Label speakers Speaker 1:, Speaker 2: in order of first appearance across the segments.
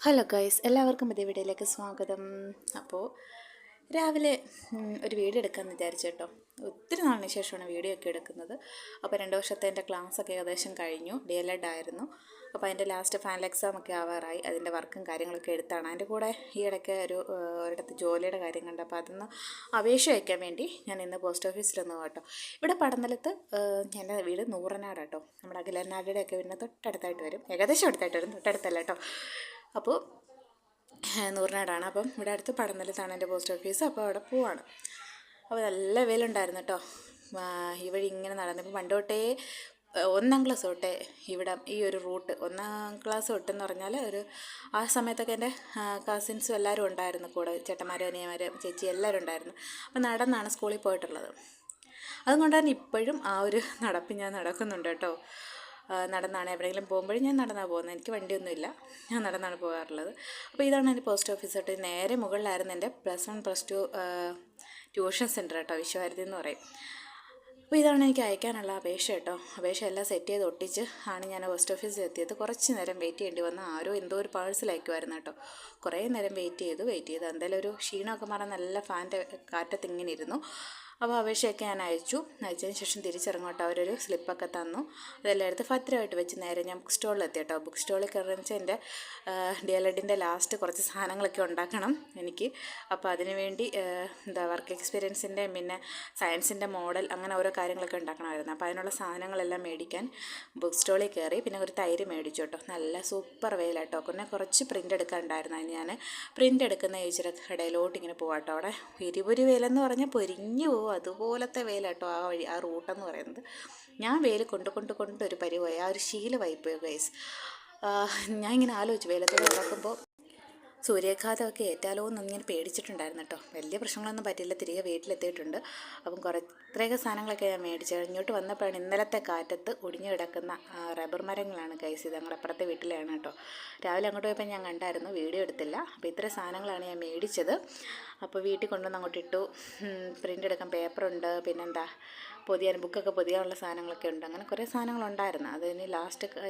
Speaker 1: Hello guys, എല്ലാവർക്കും പുതിയ വീഡിയോയിലേക്ക് സ്വാഗതം. അപ്പോൾ രാവിലെ ഒരു വീഡിയോ എടുക്കാമെന്ന് വിചാരിച്ചു കേട്ടോ. ഒത്തിരി നാളിന് ശേഷമാണ് വീഡിയോ ഒക്കെ എടുക്കുന്നത്. അപ്പോൾ 2 വർഷത്തെ എൻ്റെ ക്ലാസ്സൊക്കെ ഏകദേശം കഴിഞ്ഞു. DLED ആയിരുന്നു. അപ്പോൾ അതിൻ്റെ ലാസ്റ്റ് ഫൈനൽ എക്സാം ഒക്കെ ആവാറായി. അതിൻ്റെ വർക്കും കാര്യങ്ങളൊക്കെ എടുത്താണ്. അതിൻ്റെ കൂടെ ഈ ഇടയ്ക്ക് ഒരിടത്ത് ജോലിയുടെ കാര്യം കണ്ടു. അപ്പോൾ അതൊന്ന് അപേക്ഷ വയ്ക്കാൻ വേണ്ടി ഞാൻ ഇന്ന് പോസ്റ്റ് ഓഫീസിലൊന്ന് കേട്ടോ. ഇവിടെ പടന്നലത്ത് എൻ്റെ വീട് നൂറനാട് കേട്ടോ. നമ്മുടെ അഖിലനാടിയുടെ ഒക്കെ വീടിന് തൊട്ടടുത്തായിട്ട് വരും. ഏകദേശം അടുത്തായിട്ട് വരും, തൊട്ടടുത്തല്ല കേട്ടോ. അപ്പോൾ നൂറിനാടാണ്. അപ്പം ഇവിടെ അടുത്ത് പടന്നലത്താണ് എൻ്റെ പോസ്റ്റ് ഓഫീസ്. അപ്പോൾ അവിടെ പോവാണ്. അപ്പോൾ നല്ല വെയിലുണ്ടായിരുന്നു കേട്ടോ. ഈ വഴി ഇങ്ങനെ നടന്നപ്പോൾ പണ്ട് തൊട്ടേ 1ാം ക്ലാസ് തൊട്ടേ ഇവിടെ ഈ ഒരു റൂട്ട് 1ാം ക്ലാസ് തൊട്ടെന്ന് പറഞ്ഞാൽ ആ സമയത്തൊക്കെ എൻ്റെ കസിൻസും എല്ലാവരും ഉണ്ടായിരുന്നു കൂടെ. ചേട്ടന്മാരും അനിയന്മാരും ചേച്ചി എല്ലാവരും ഉണ്ടായിരുന്നു. അപ്പോൾ നടന്നാണ് സ്കൂളിൽ പോയിട്ടുള്ളത്. അതുകൊണ്ട് തന്നെ ഇപ്പോഴും ആ ഒരു നടപ്പ് ഞാൻ നടക്കുന്നുണ്ട് കേട്ടോ. നടന്നാണ് എവിടെയെങ്കിലും പോകുമ്പോഴും ഞാൻ നടന്നാണ് പോകുന്നത്. എനിക്ക് വണ്ടിയൊന്നുമില്ല, ഞാൻ നടന്നാണ് പോകാറുള്ളത്. അപ്പോൾ ഇതാണ് എൻ്റെ പോസ്റ്റ് ഓഫീസ് തൊട്ട് നേരെ മുകളിലായിരുന്നു എൻ്റെ +1 +2 ട്യൂഷൻ സെൻറ്റർ കേട്ടോ, വിശ്വഭാരതി എന്ന് പറയും. അപ്പോൾ ഇതാണ് എനിക്ക് അയക്കാനുള്ള അപേക്ഷ കേട്ടോ. അപേക്ഷ എല്ലാം സെറ്റ് ചെയ്ത് ഒട്ടിച്ച് ആണ് ഞാൻ പോസ്റ്റ് ഓഫീസിൽ എത്തിയത്. കുറച്ച് നേരം വെയിറ്റ് ചെയ്യേണ്ടി വന്നു. ആരോ എന്തോ ഒരു പാഴ്സൽ അയക്കുമായിരുന്നു കേട്ടോ. കുറേ നേരം വെയിറ്റ് ചെയ്തു. എന്തായാലും ഒരു ക്ഷീണമൊക്കെ മാറാൻ നല്ല ഫാൻ്റെ കാറ്റത്ത് ഇങ്ങനെ ഇരുന്നു. അപ്പോൾ അപേക്ഷയൊക്കെ ഞാൻ അയച്ചതിന് ശേഷം തിരിച്ചിറങ്ങോട്ടോ. അവരൊരു സ്ലിപ്പൊക്കെ തന്നു. അതെല്ലാം എടുത്ത് ഭദ്രമായിട്ട് വെച്ച് നേരെ ഞാൻ ബുക്ക് സ്റ്റോളിൽ എത്തി കേട്ടോ. ബുക്ക് സ്റ്റോളിൽ കയറുന്ന വെച്ചാൽ എൻ്റെ DLEDൻ്റെ ലാസ്റ്റ് കുറച്ച് സാധനങ്ങളൊക്കെ ഉണ്ടാക്കണം എനിക്ക്. അപ്പോൾ അതിന് വേണ്ടി വർക്ക് എക്സ്പീരിയൻസിൻ്റെ പിന്നെ സയൻസിൻ്റെ മോഡൽ അങ്ങനെ ഓരോ കാര്യങ്ങളൊക്കെ ഉണ്ടാക്കണമായിരുന്നു. അപ്പോൾ അതിനുള്ള സാധനങ്ങളെല്ലാം മേടിക്കാൻ ബുക്ക് സ്റ്റോളിൽ കയറി. പിന്നെ ഒരു തൈര് മേടിച്ചു കേട്ടോ. നല്ല സൂപ്പർ വെയിലാട്ടോ. പിന്നെ കുറച്ച് പ്രിൻ്റ് എടുക്കാനുണ്ടായിരുന്നു. അതിന് ഞാൻ പ്രിൻ്റ് എടുക്കുന്ന ഏച്ചിയുടെ കടയിലോട്ട് ഇങ്ങനെ പോകാം കേട്ടോ. അവിടെ എരിപൊരി വെയിലെന്ന് പറഞ്ഞാൽ പൊരിഞ്ഞു പോകും. അതുപോലത്തെ വെയിലാട്ടോ ആ റൂട്ടെന്ന് പറയുന്നത്. ഞാൻ വെയിൽ കൊണ്ടൊരു പരിവായി. ആ ഒരു ശീലമായി പോയി ഗൈസ്. ഞാൻ ഇങ്ങനെ ആലോചിച്ചു വെയിലത്തോടെ നടക്കുമ്പോൾ സൂര്യാഘാതമൊക്കെ ഏറ്റാലോ എന്നിങ്ങനെ പേടിച്ചിട്ടുണ്ടായിരുന്നു കേട്ടോ. വലിയ പ്രശ്നങ്ങളൊന്നും പറ്റില്ല. തിരികെ വീട്ടിലെത്തിയിട്ടുണ്ട്. അപ്പം കുറേയൊക്കെ സാധനങ്ങളൊക്കെ ഞാൻ മേടിച്ചു. ഇങ്ങോട്ട് വന്നപ്പോഴാണ് ഇന്നലത്തെ കാറ്റത്ത് ഒടിഞ്ഞു കിടക്കുന്ന റബ്ബർ മരങ്ങളാണ് ഗൈസ്. ഇത് ഞങ്ങളുടെ അപ്പുറത്തെ വീട്ടിലാണ് കേട്ടോ. രാവിലെ അങ്ങോട്ട് പോയപ്പോൾ ഞാൻ കണ്ടായിരുന്നു, വീഡിയോ എടുത്തില്ല. അപ്പോൾ ഇത്രയും സാധനങ്ങളാണ് ഞാൻ മേടിച്ചത്. അപ്പോൾ വീട്ടിൽ കൊണ്ടുവന്ന് അങ്ങോട്ട് ഇട്ടു. പ്രിൻ്റ് എടുക്കാൻ പേപ്പറുണ്ട്, പിന്നെന്താ ബുക്കൊക്കെ പൊതിയാനുള്ള സാധനങ്ങളൊക്കെ ഉണ്ട്. അങ്ങനെ കുറേ സാധനങ്ങളുണ്ടായിരുന്നു. അതിന്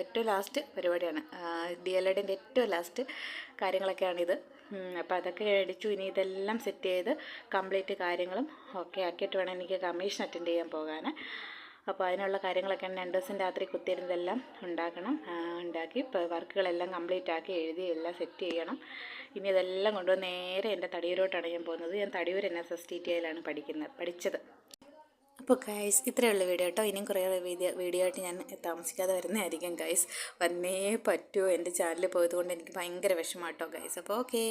Speaker 1: ഏറ്റവും ലാസ്റ്റ് പരിപാടിയാണ്. DLEDൻ്റെ ഏറ്റവും ലാസ്റ്റ് കാര്യങ്ങളൊക്കെയാണിത്. അപ്പോൾ അതൊക്കെ മേടിച്ചു. ഇനി ഇതെല്ലാം സെറ്റ് ചെയ്ത് കംപ്ലീറ്റ് കാര്യങ്ങളും ഓക്കെ ആക്കിയിട്ട് വേണം എനിക്ക് കമ്മീഷൻ അറ്റൻഡ് ചെയ്യാൻ പോകാൻ. അപ്പോൾ അതിനുള്ള കാര്യങ്ങളൊക്കെ 2 ദിവസം രാത്രി കുത്തിയിരുന്നതെല്ലാം ഉണ്ടാക്കി വർക്കുകളെല്ലാം കംപ്ലീറ്റ് ആക്കി എഴുതി എല്ലാം സെറ്റ് ചെയ്യണം. ഇനി ഇതെല്ലാം കൊണ്ടുവന്ന് നേരെ എൻ്റെ തടിയൂരോട്ടാണ് ഞാൻ പോകുന്നത്. ഞാൻ തടിയൂർ NSSTTയിലാണ് പഠിച്ചത്. അപ്പോൾ ഗൈസ് ഇത്രയുള്ള വീഡിയോ കേട്ടോ. ഇനിയും കുറേ വീഡിയോ ആയിട്ട് ഞാൻ താമസിക്കാതെ വരുന്നതായിരിക്കും ഗൈസ്. വന്നേ പറ്റുമോ. എൻ്റെ ചാനൽ പോയതുകൊണ്ട് എനിക്ക് ഭയങ്കര വിഷമം കേട്ടോ ഗൈസ്. അപ്പോൾ ഓക്കേ.